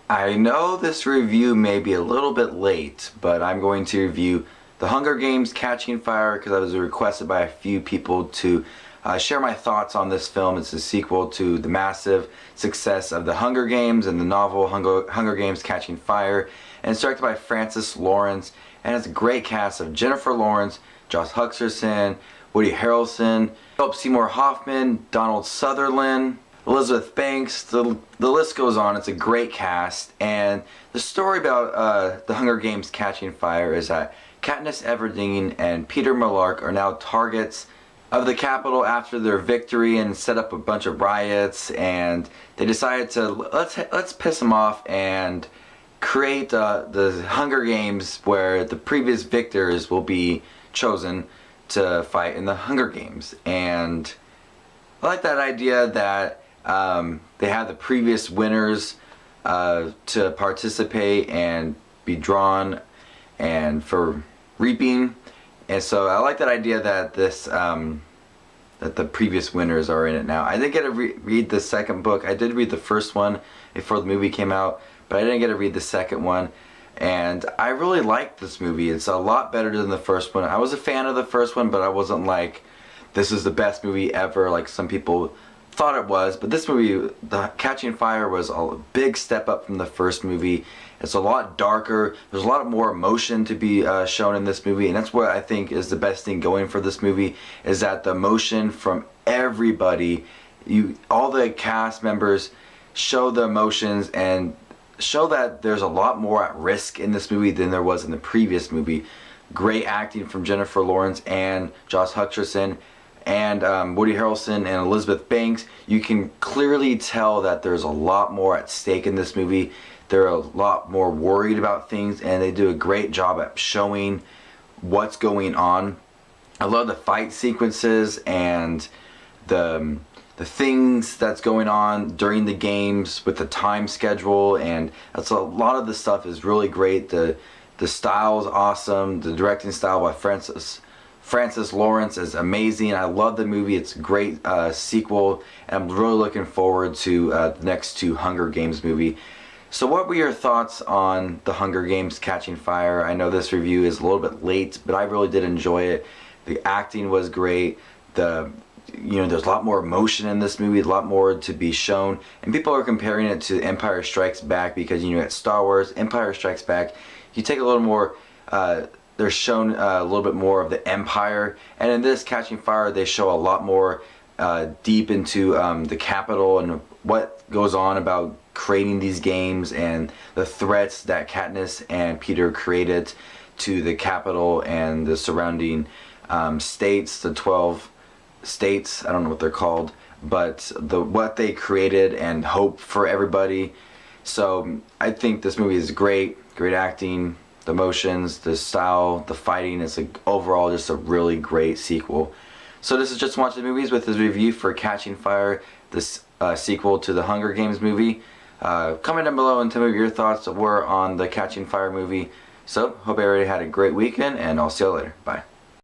I know this review may be a little bit late, but I'm going to review The Hunger Games: Catching Fire because I was requested by a few people to share my thoughts on this film. It's a sequel to the massive success of The Hunger Games and the novel Hunger Games: Catching Fire, and it's directed by Francis Lawrence, and it's a great cast of Jennifer Lawrence, Josh Hutcherson, Woody Harrelson, Philip Seymour Hoffman, Donald Sutherland, Elizabeth Banks, the list goes on. It's a great cast, and the story about The Hunger Games: Catching Fire is that Katniss Everdeen and Peter Millark are now targets of the Capitol after their victory and set up a bunch of riots, and they decided to let's piss them off and create the Hunger Games where the previous victors will be chosen to fight in the Hunger Games. And I like that idea that they have the previous winners to participate and be drawn and for reaping. And so I like that idea that this that the previous winners are in it now. I didn't get to read the second book. I did read the first one before the movie came out, but I didn't get to read the second one. And I really liked this movie. It's a lot better than the first one. I was a fan of the first one, but I wasn't like, this is the best movie ever, like some people thought it was. But this movie, The Catching Fire, was a big step up from the first movie. It's a lot darker. There's a lot more emotion to be shown in this movie, and that's what I think is the best thing going for this movie, is that the emotion from everybody, all the cast members show the emotions and show that there's a lot more at risk in this movie than there was in the previous movie. Great acting from Jennifer Lawrence and Josh Hutcherson and Woody Harrelson and Elizabeth Banks. You can clearly tell that there's a lot more at stake in this movie. They're a lot more worried about things, and they do a great job at showing what's going on. I love the fight sequences and the things that's going on during the games with the time schedule, and that's a lot of the stuff is really great. The style is awesome. The directing style by Francis Lawrence is amazing. I love the movie. It's a great sequel, and I'm really looking forward to the next two Hunger Games movie. So what were your thoughts on The Hunger Games: Catching Fire? I know this review is a little bit late, but I really did enjoy it. The acting was great. There's a lot more emotion in this movie, a lot more to be shown. And people are comparing it to Empire Strikes Back because, at Star Wars, Empire Strikes Back, you take a little more, they're shown a little bit more of the Empire. And in this Catching Fire, they show a lot more deep into the Capitol and what goes on about creating these games and the threats that Katniss and Peter created to the Capitol and the surrounding states, the 12 states, I don't know what they're called, but what they created and hope for everybody. So I think this movie is great acting, the emotions, the style, the fighting. It's overall just a really great sequel. So this is Just Watch the Movies with his review for Catching Fire, this sequel to the Hunger Games movie. Comment down below and tell me what your thoughts were on the Catching Fire movie. So hope everybody had a great weekend, and I'll see you later. Bye.